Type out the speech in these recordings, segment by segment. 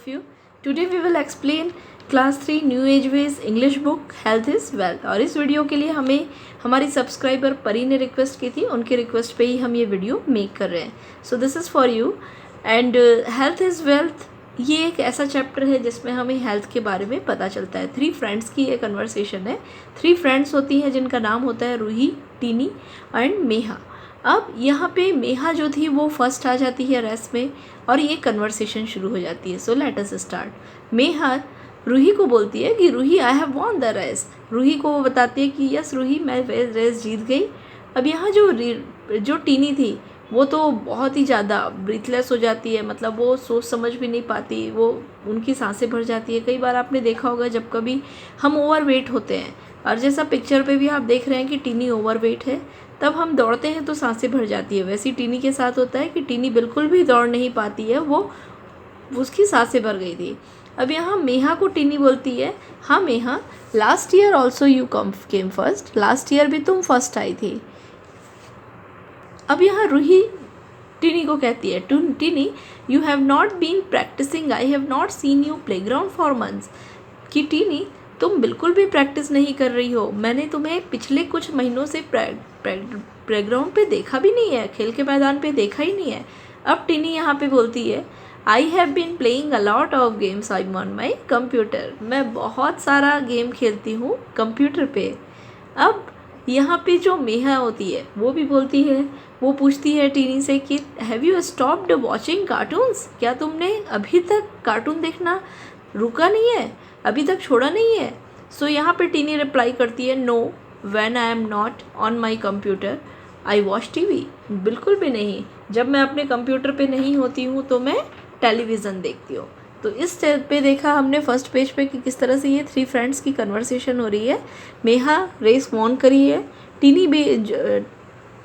of you. Today we will explain class 3 New Age Ways English book Health is Wealth। और इस video के लिए हमें हमारी सब्सक्राइबर परी ने रिक्वेस्ट की थी, उनके रिक्वेस्ट पे ही हम ये वीडियो मेक कर रहे हैं। So this is for you and health is wealth. ये एक ऐसा चैप्टर है जिसमें हमें हेल्थ के बारे में पता चलता है। 3 फ्रेंड्स की एक कन्वर्सेशन है। 3 फ्रेंड्स होती हैं जिनका नाम होता है रूही, टीनी एंड मेहा। अब यहाँ पे मेहा जो थी वो फर्स्ट आ जाती है रेस में और ये कन्वर्सेशन शुरू हो जाती है। So let us start. Meha Ruhi को बोलती है कि Ruhi I have won the race. Ruhi को वो बताती है कि यस रूही मैं रेस जीत गई। अब यहाँ जो टीनी थी वो तो बहुत ही ज़्यादा ब्रीथलेस हो जाती है, मतलब वो सोच समझ भी नहीं पाती, वो उनकी सांसें भर जाती है। कई बार आपने देखा होगा जब कभी हम ओवरवेट होते हैं, और जैसा पिक्चर पे भी आप देख रहे हैं कि टीनी ओवरवेट है, तब हम दौड़ते हैं तो सांसें भर जाती है। वैसे ही टीनी के साथ होता है कि टीनी बिल्कुल भी दौड़ नहीं पाती है, वो उसकी सांसें भर गई थी। अब यहाँ मेहा को टीनी बोलती है, हाँ मेहा last year also you came first, last year भी तुम फर्स्ट आई थी। अब यहाँ रूही टीनी को कहती है, Tini you have not been practising, I have not seen you playground for months. कि टीनी तुम बिल्कुल भी प्रैक्टिस नहीं कर रही हो, मैंने तुम्हें पिछले कुछ महीनों से प्लेग्राउंड पे देखा भी नहीं है, खेल के मैदान पे देखा ही नहीं है। अब टीनी यहाँ पे बोलती है, I have been playing a lot of games I on my computer, मैं बहुत सारा गेम खेलती हूँ कंप्यूटर पे। अब यहाँ पे जो मेहा होती है वो भी बोलती है, वो पूछती है टीनी से कि have you stopped watching cartoons, क्या तुमने अभी तक कार्टून देखना रुका नहीं है, अभी तक छोड़ा नहीं है। सो यहाँ पे टीनी रिप्लाई करती है, know when I am not on my computer I watch TV, बिल्कुल भी नहीं, जब मैं अपने कंप्यूटर पे नहीं होती हूँ तो मैं टेलीविज़न देखती हूँ। तो इस पे देखा हमने फर्स्ट पेज पे कि किस तरह से ये 3 फ्रेंड्स की कन्वर्सेशन हो रही है। मेहा रेस वॉन करी है,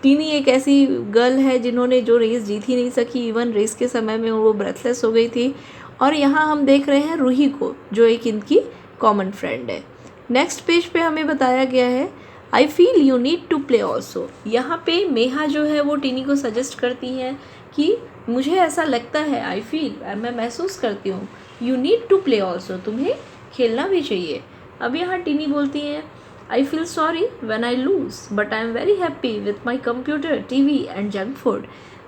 टीनी एक ऐसी गर्ल है जिन्होंने जो रेस जीत ही नहीं सकी, इवन रेस के समय में वो ब्रेथलेस हो गई थी। और यहाँ हम देख रहे हैं रूही को, जो एक इनकी कॉमन फ्रेंड है। नेक्स्ट पेज पे हमें बताया गया है, I feel you need to play also. यहाँ पे मेहा जो है वो टीनी को सजेस्ट करती हैं कि मुझे ऐसा लगता है, आई फील मैं महसूस करती हूँ, you need to play also, तुम्हें खेलना भी चाहिए। अब यहाँ टीनी बोलती है, I feel sorry when I lose but I am very happy with my computer, TV and junk food.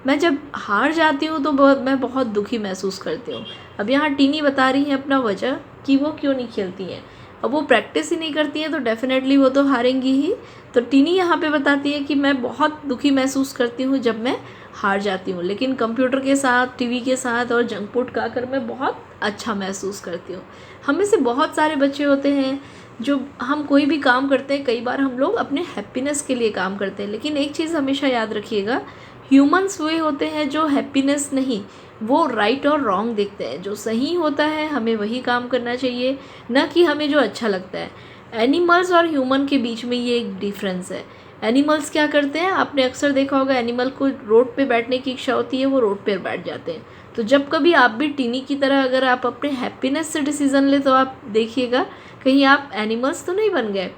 मैं जब हार जाती हूँ तो मैं बहुत दुखी महसूस करती हूँ। अब यहाँ टीनी बता रही है अपना वजह कि वो क्यों नहीं खेलती हैं। अब वो प्रैक्टिस ही नहीं करती हैं तो डेफिनेटली वो तो हारेंगी ही। तो टीनी यहाँ पे बताती है कि मैं बहुत दुखी महसूस करती हूँ जब मैं हार जाती हूँ, लेकिन कंप्यूटर के साथ, टीवी के साथ और जंक फूड खाकर मैं बहुत अच्छा महसूस करती हूँ। हम में से बहुत सारे बच्चे होते हैं जो हम कोई भी काम करते हैं, कई बार हम लोग अपने हैप्पीनेस के लिए काम करते हैं, लेकिन एक चीज़ हमेशा याद रखिएगा, ह्यूमंस वे होते हैं जो हैप्पीनेस नहीं, वो राइट और रॉन्ग देखते हैं। जो सही होता है हमें वही काम करना चाहिए, ना कि हमें जो अच्छा लगता है। एनिमल्स और ह्यूमन के बीच में ये एक डिफरेंस है। एनिमल्स क्या करते हैं, आपने अक्सर देखा होगा, एनिमल को रोड पे बैठने की इच्छा होती है, वो रोड पे बैठ जाते हैं। तो जब कभी आप भी टीनी की तरह अगर आप अपने हैप्पीनेस से डिसीज़न ले तो आप देखिएगा कहीं आप एनिमल्स तो नहीं बन गए।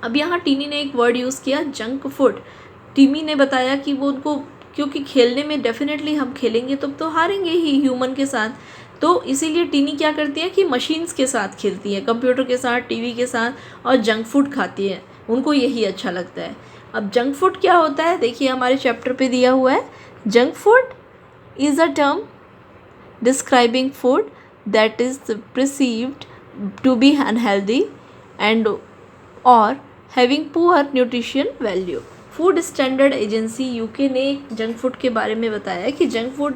अब यहाँ टीनी ने एक वर्ड यूज़ किया, जंक फूड। टीमी ने बताया कि वो उनको, क्योंकि खेलने में डेफिनेटली हम खेलेंगे तब तो हारेंगे ही ह्यूमन के साथ, तो इसीलिए टीनी क्या करती है कि मशीन्स के साथ खेलती है, कंप्यूटर के साथ, टीवी के साथ, और जंक फूड खाती है, उनको यही अच्छा लगता है। अब जंक फूड क्या होता है, देखिए हमारे चैप्टर पे दिया हुआ है, junk food is a term describing food that is perceived to be unhealthy and or having poor nutrition value। Food standard agency UK ने जंक फूड के बारे में बताया है कि जंक फूड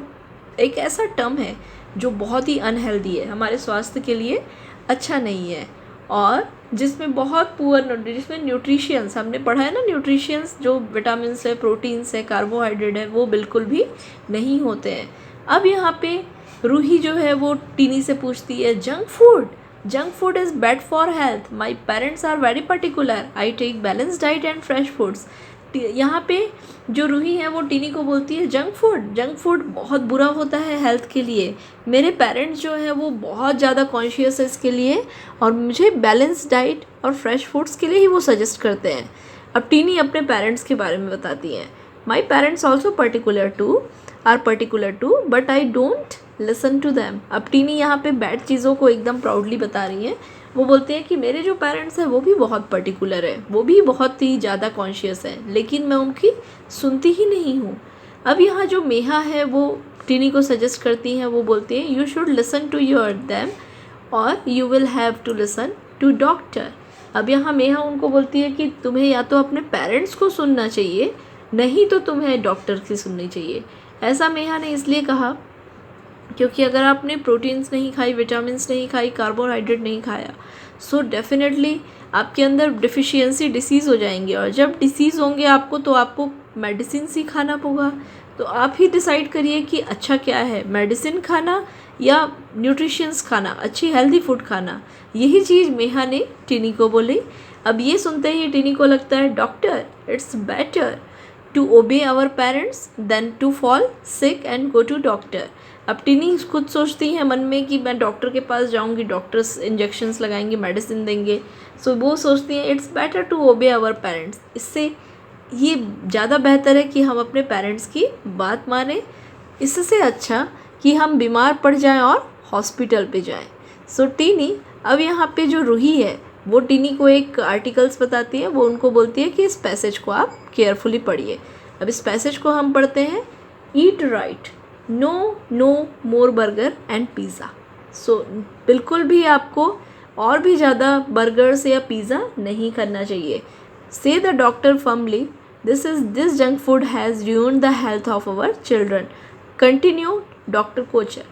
एक ऐसा टर्म है जो बहुत ही अनहेल्दी है, हमारे स्वास्थ्य के लिए अच्छा नहीं है, और जिसमें बहुत पुअर, जिसमें न्यूट्रिशंस, हमने पढ़ा है ना, न्यूट्रिशंस जो विटामिन है, प्रोटीन्स है, कार्बोहाइड्रेट है, वो बिल्कुल भी नहीं होते हैं। अब यहाँ पे रूही जो है वो टीनी से पूछती है, junk food is bad for health, my parents are very particular, I take balance diet and fresh foods. यहाँ पे जो रूही है वो टीनी को बोलती है, जंक फूड बहुत बुरा होता है हेल्थ के लिए, मेरे पेरेंट्स जो है वो बहुत ज़्यादा कॉन्शियस है इसके लिए, और मुझे बैलेंस डाइट और फ्रेश फूड्स के लिए ही वो सजेस्ट करते हैं। अब टीनी अपने पेरेंट्स के बारे में बताती हैं, my parents also particular to, are particular to but I don't listen to them. अब टीनी यहाँ पे बैड चीज़ों को एकदम प्राउडली बता रही हैं। वो बोलती हैं कि मेरे जो पेरेंट्स हैं वो भी बहुत पर्टिकुलर है, वो भी बहुत ही ज़्यादा कॉन्शियस है, लेकिन मैं उनकी सुनती ही नहीं हूँ। अब यहाँ जो मेहा है वो टीनी को सजेस्ट करती हैं, वो बोलती हैं you should listen to your them और you will have to listen to doctor. अब यहाँ मेहा उनको बोलती है कि तुम्हें या तो अपने पेरेंट्स को सुनना चाहिए, नहीं तो तुम्हें डॉक्टर की सुननी चाहिए। ऐसा मेहा ने इसलिए कहा क्योंकि अगर आपने प्रोटीन्स नहीं खाई, विटामिन्स नहीं खाई, कार्बोहाइड्रेट नहीं खाया, सो डेफिनेटली आपके अंदर डिफिशियंसी डिसीज़ हो जाएंगे, और जब डिसीज़ होंगे आपको तो आपको मेडिसिन ही खाना होगा। तो आप ही डिसाइड करिए कि अच्छा क्या है, मेडिसिन खाना या न्यूट्रिशंस खाना, अच्छी हेल्दी फूड खाना। यही चीज़ मेहा ने टीनी को बोली। अब ये सुनते ही टीनी को लगता है doctor, it's better to obey our parents than to fall sick and go to doctor. अब टीनी खुद सोचती हैं मन में कि मैं डॉक्टर के पास जाऊंगी, डॉक्टर्स इंजेक्शंस लगाएंगे, मेडिसिन देंगे। सो वो सोचती हैं it's better to obey our parents, इससे ये ज़्यादा बेहतर है कि हम अपने पेरेंट्स की बात माने, इससे अच्छा कि हम बीमार पड़ जाएं और हॉस्पिटल पे जाएं। सो टीनी अब यहाँ पे जो रूही है वो टीनी को एक आर्टिकल्स बताती है, वो उनको बोलती है कि इस पैसेज को आप केयरफुली पढ़िए। अब इस पैसेज को हम पढ़ते हैं, eat right, no more burger and pizza. So बिल्कुल भी आपको और भी ज़्यादा बर्गर्स या पिज़्ज़ा नहीं करना चाहिए। Say the doctor firmly, this junk food has ruined the health of our children. Continue doctor Kochar.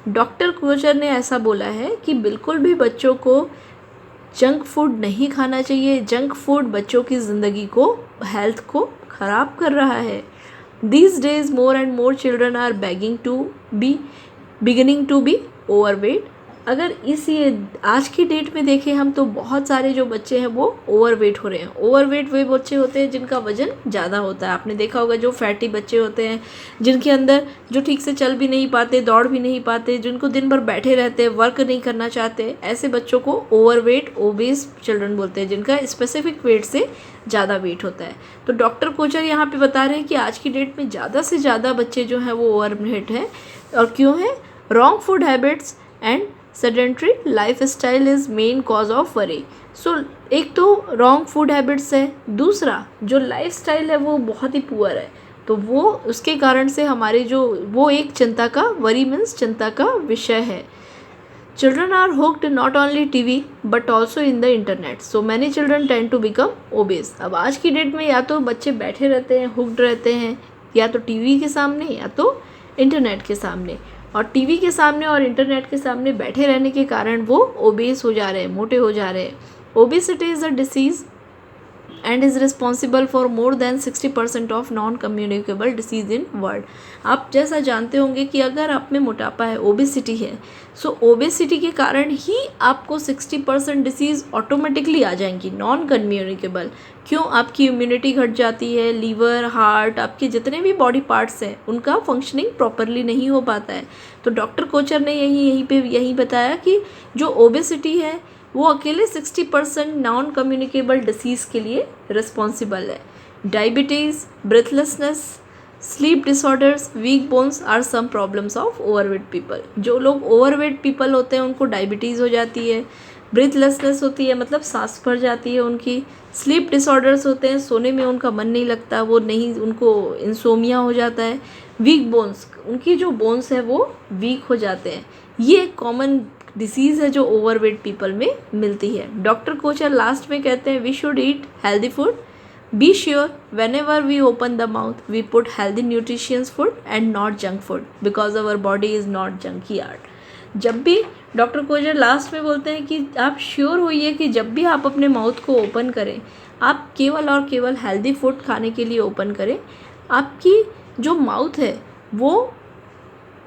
Doctor Kochar ने ऐसा बोला है कि बिल्कुल भी बच्चों को जंक फूड नहीं खाना चाहिए। जंक फूड बच्चों की ज़िंदगी को, हेल्थ को ख़राब कर रहा है। These days more and more children are beginning to be overweight। अगर इस ये आज की डेट में देखें हम तो बहुत सारे जो बच्चे हैं वो ओवरवेट हो रहे हैं। ओवरवेट वे बच्चे होते हैं जिनका वज़न ज़्यादा होता है। आपने देखा होगा जो फैटी बच्चे होते हैं, जिनके अंदर जो ठीक से चल भी नहीं पाते, दौड़ भी नहीं पाते, जिनको दिन भर बैठे रहते हैं, वर्क नहीं करना चाहते, ऐसे बच्चों को ओवरवेट ओबेस चिल्ड्रन बोलते हैं, जिनका स्पेसिफिक वेट से ज़्यादा वेट होता है। तो डॉक्टर कोचर यहाँ पे बता रहे हैं कि आज की डेट में ज़्यादा से ज़्यादा बच्चे जो हैं वो ओवरवेट हैं। और क्यों है? Wrong food habits and sedentary life style is main cause of worry. So एक तो रॉन्ग फूड हैबिट्स है, दूसरा जो लाइफ स्टाइल है वो बहुत ही पुअर है, तो वो उसके कारण से हमारे जो वो एक चिंता का, वरी मीन्स चिंता का विषय है। Children are hooked not only TV but also in the internet. So many children tend to become obese. अब आज की डेट में या तो बच्चे बैठे रहते हैं, हुक्ड रहते हैं, या तो टीवी के सामने या तो इंटरनेट के सामने, और टीवी के सामने और इंटरनेट के सामने बैठे रहने के कारण वो ओबेस हो जा रहे हैं, मोटे हो जा रहे हैं। Obesity is a disease and is responsible for more than 60% of non-communicable disease in world। आप जैसा जानते होंगे कि अगर आप में मोटापा है, ओबेसिटी है, सो ओबेसिटी के कारण ही आपको 60% डिसीज़ ऑटोमेटिकली आ जाएंगी, नॉन कम्युनिकेबल। क्यों? आपकी इम्यूनिटी घट जाती है, लीवर, हार्ट, आपके जितने भी बॉडी पार्ट्स हैं उनका फंक्शनिंग प्रॉपरली नहीं हो पाता है। तो डॉक्टर कोचर ने यही बताया कि जो ओबेसिटी है वो अकेले 60% नॉन कम्युनिकेबल डिसीज़ के लिए रिस्पॉन्सिबल है। Diabetes, breathlessness, sleep disorders, weak bones are some problems of overweight people. जो लोग ओवरवेट पीपल होते हैं उनको डायबिटीज़ हो जाती है, ब्रीथलेसनेस होती है मतलब सांस भर जाती है उनकी, स्लीप डिसऑर्डर्स होते हैं, सोने में उनका मन नहीं लगता, उनको इंसोमिया हो जाता है, वीक बोन्स, उनकी जो बोन्स है वो वीक हो जाते हैं। ये एक कॉमन डिसीज़ है जो ओवरवेट पीपल में मिलती है। डॉक्टर कोचर लास्ट में कहते हैं we should eat healthy food, be sure whenever we open the mouth we put healthy nutritious food and not junk food because our body is not junky yard. जब भी doctor Kochhar last में बोलते हैं कि आप sure होइए कि जब भी आप अपने माउथ को ओपन करें, आप केवल और केवल हेल्दी फूड खाने के लिए ओपन करें। आपकी जो माउथ है वो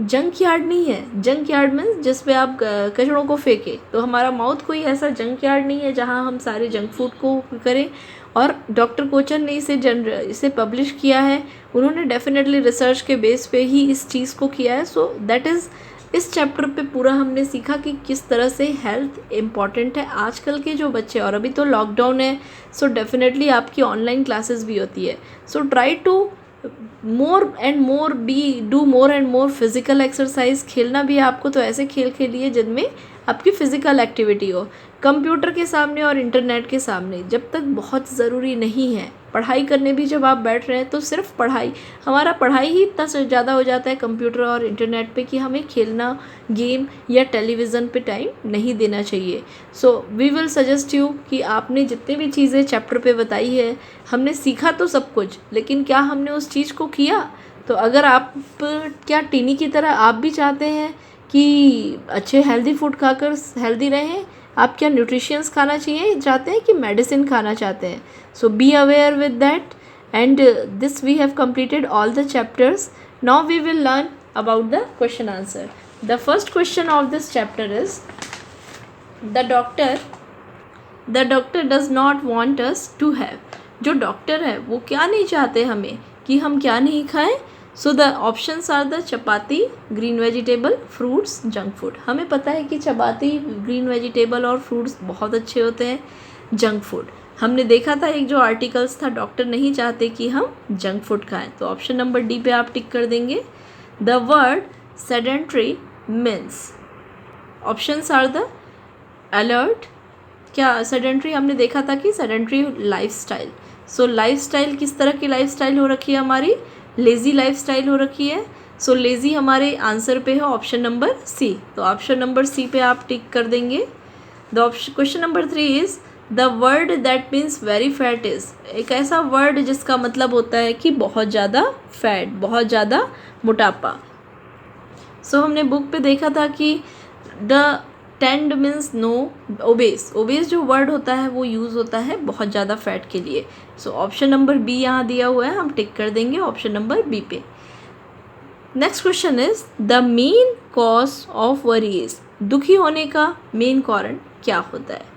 जंक यार्ड नहीं है। जंक यार्ड मीन्स जिस पे आप कचड़ों को फेंके, तो हमारा माउथ कोई ऐसा जंक यार्ड नहीं है जहाँ हम सारे जंक फूड को करें। और डॉक्टर कोचर ने इसे पब्लिश किया है, उन्होंने डेफिनेटली रिसर्च के बेस पे ही इस चीज़ को किया है। सो दैट इज़ इस चैप्टर पे पूरा हमने सीखा कि किस तरह से हेल्थ इम्पॉर्टेंट है। आजकल के जो बच्चे, और अभी तो लॉकडाउन है, सो डेफिनेटली आपकी ऑनलाइन क्लासेस भी होती है, so try to more and more do more and more physical exercise. खेलना भी है आपको तो ऐसे खेल खेलिए जिनमें आपकी फिजिकल एक्टिविटी हो। कंप्यूटर के सामने और इंटरनेट के सामने जब तक बहुत ज़रूरी नहीं है, पढ़ाई करने भी जब आप बैठ रहे हैं तो सिर्फ पढ़ाई, हमारा पढ़ाई ही इतना ज़्यादा हो जाता है कंप्यूटर और इंटरनेट पे कि हमें खेलना, गेम या टेलीविज़न पे टाइम नहीं देना चाहिए। So we will suggest you कि आपने जितने भी चीज़ें चैप्टर पे बताई है, हमने सीखा तो सब कुछ, लेकिन क्या हमने उस चीज़ को किया? तो अगर आप क्या टीनी की तरह आप भी चाहते हैं कि अच्छे हेल्दी फूड खाकर हेल्दी रहें, आप क्या न्यूट्रिशियंस खाना चाहते हैं कि मेडिसिन खाना चाहते हैं? So be aware with that, and this we have completed all the chapters. Now we will learn about the question answer. The first question of this chapter is, the doctor does not want us to have. जो doctor है वो क्या नहीं चाहते हमें कि हम क्या नहीं खाएं? So the options are the chapati, green vegetable, fruits, junk food. हमें पता है कि चपाती, ग्रीन वेजिटेबल और फ्रूट्स बहुत अच्छे होते हैं। जंक फूड हमने देखा था, एक जो आर्टिकल्स था, डॉक्टर नहीं चाहते कि हम जंक फूड खाएं, तो ऑप्शन नंबर डी पे आप टिक कर देंगे। The word sedentary means, options are the alert, क्या सेडेंट्री हमने देखा था कि सेडेंट्री लाइफस्टाइल। सो लाइफस्टाइल किस तरह की लाइफस्टाइल हो रखी है हमारी? लेज़ी लाइफस्टाइल हो रखी है। सो लेज़ी हमारे आंसर पे है ऑप्शन नंबर सी, तो ऑप्शन नंबर सी पे आप टिक कर देंगे। The option question number 3 is, the word that means very fat is, एक ऐसा वर्ड जिसका मतलब होता है कि बहुत ज़्यादा फैट, बहुत ज़्यादा मोटापा। सो हमने बुक पे देखा था कि the tend means no, obese, obese जो वर्ड होता है वो यूज़ होता है बहुत ज़्यादा फैट के लिए। सो ऑप्शन नंबर बी यहाँ दिया हुआ है, हम टिक कर देंगे ऑप्शन नंबर बी पे। Next question is, the main cause of worry is, दुखी होने का मेन कारण क्या होता है?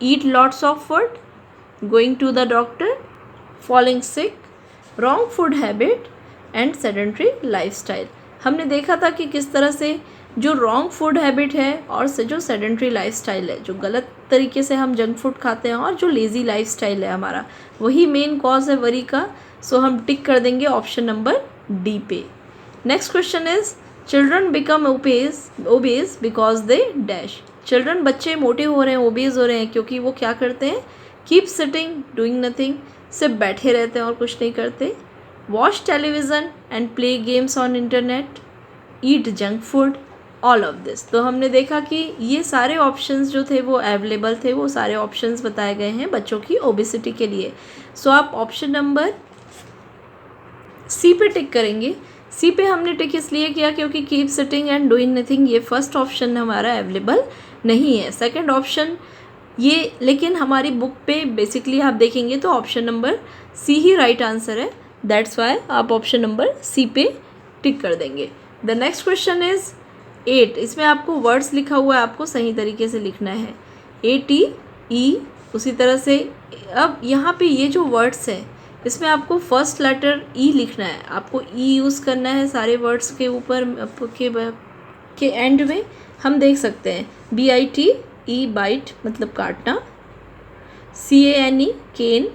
Eat lots of food, going to the doctor, falling sick, wrong food habit and sedentary lifestyle. हमने देखा था कि किस तरह से जो रॉन्ग फूड हैबिट है और से जो सेडेंट्री लाइफस्टाइल है, जो गलत तरीके से हम जंक फूड खाते हैं और जो लेज़ी लाइफस्टाइल है हमारा, वही मेन कॉज है वरी का। सो हम टिक कर देंगे ऑप्शन नंबर डी पे। Next question is, children become obese because they dash, children बच्चे मोटे हो रहे हैं, ओबेस हो रहे हैं क्योंकि वो क्या करते हैं? कीप सिटिंग डूइंग नथिंग, सिर्फ बैठे रहते हैं और कुछ नहीं करते। Watch television and play games on internet, eat junk food, all of this. तो हमने देखा कि ये सारे ऑप्शंस जो थे वो अवेलेबल थे, वो सारे ऑप्शंस बताए गए हैं बच्चों की ओबेसिटी के लिए। सो आप ऑप्शन नंबर सी पे टिक करेंगे। सी पे हमने टिक इसलिए किया क्योंकि keep sitting and doing nothing ये फर्स्ट ऑप्शन हमारा अवेलेबल नहीं है, सेकंड ऑप्शन ये, लेकिन हमारी बुक पे बेसिकली आप देखेंगे तो ऑप्शन नंबर सी ही राइट आंसर है, दैट्स वाई आप ऑप्शन नंबर सी पे टिक कर देंगे। द नेक्स्ट क्वेश्चन इज 8, इसमें आपको वर्ड्स लिखा हुआ है, आपको सही तरीके से लिखना है, ATE। उसी तरह से अब यहाँ पे ये जो वर्ड्स हैं इसमें आपको फर्स्ट लेटर ई लिखना है, आपको ई यूज़ करना है सारे वर्ड्स के ऊपर के एंड में। हम देख सकते हैं BITE बाइट मतलब काटना, CANE cane,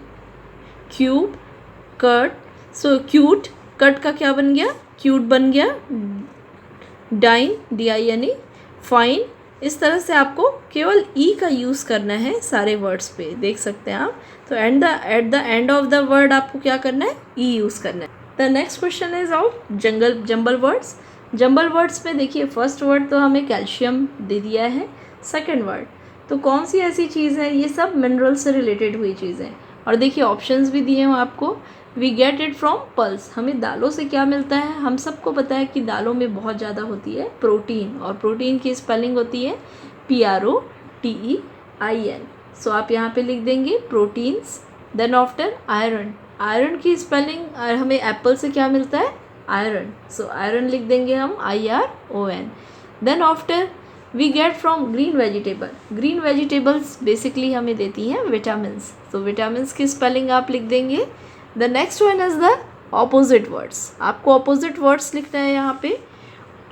cube cut, so cute, cut का क्या बन गया? क्यूट बन गया। Dine DINE, fine. इस तरह से आपको केवल ई का यूज़ करना है सारे वर्ड्स पे, देख सकते हैं आप। तो at the end of the word आपको क्या करना है? ई यूज़ करना है। The next question is of jumble words. Jumble words में देखिए फर्स्ट वर्ड तो हमें कैल्शियम दे दिया है, सेकंड वर्ड तो कौन सी ऐसी चीज़ है? ये सब मिनरल से रिलेटेड हुई चीज़ें। और देखिए ऑप्शंस भी दिए हैं आपको, we get it from pulse, हमें दालों से क्या मिलता है? हम सबको पता है कि दालों में बहुत ज़्यादा होती है प्रोटीन, और प्रोटीन की स्पेलिंग होती है PROTEIN। सो आप यहाँ पे लिख देंगे proteins. Then after iron, iron की स्पेलिंग हमें एप्पल से क्या मिलता है? आयरन। सो आयरन लिख देंगे हम IRON। Then after we get from green vegetable, green vegetables basically हमें देती हैं विटामिन्स, तो विटामिन्स की स्पेलिंग आप लिख देंगे। The next one is the opposite words, आपको ऑपोजिट वर्ड्स लिखना है यहाँ पे।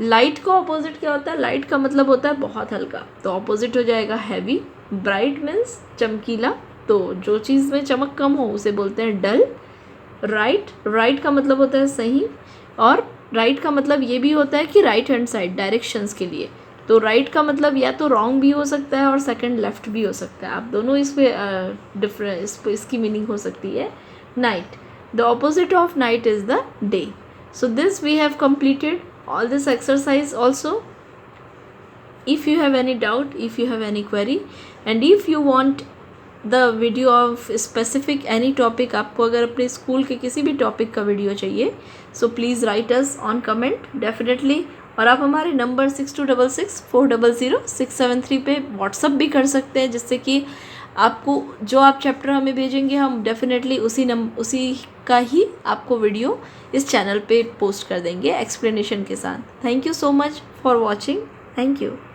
लाइट का ऑपोजिट क्या होता है? लाइट का मतलब होता है बहुत हल्का, तो ऑपोजिट हो जाएगा हैवी। ब्राइट मीन्स चमकीला, तो जो चीज़ में चमक कम हो उसे बोलते हैं डल। राइट, राइट का मतलब होता है सही, और राइट का मतलब ये भी होता है कि राइट हैंड साइड डायरेक्शंस के लिए। तो राइट का मतलब या तो रॉन्ग भी हो सकता है और सेकंड लेफ्ट भी हो सकता है, आप दोनों इस पे डिफरेंस इसकी मीनिंग हो सकती है। Night, the opposite of night is the day. So this we have completed all this exercise also. If you have any doubt, if you have any query, and if you want the video of specific any topic, आपको अगर अपने school के किसी भी topic का video चाहिए, so please write us on comment definitely। और आप हमारे नंबर 6266400673 पे व्हाट्सअप भी कर सकते हैं, जिससे कि आपको जो आप चैप्टर हमें भेजेंगे हम डेफिनेटली उसी का ही आपको वीडियो इस चैनल पे पोस्ट कर देंगे एक्सप्लेनेशन के साथ। Thank you so much for watching. Thank you.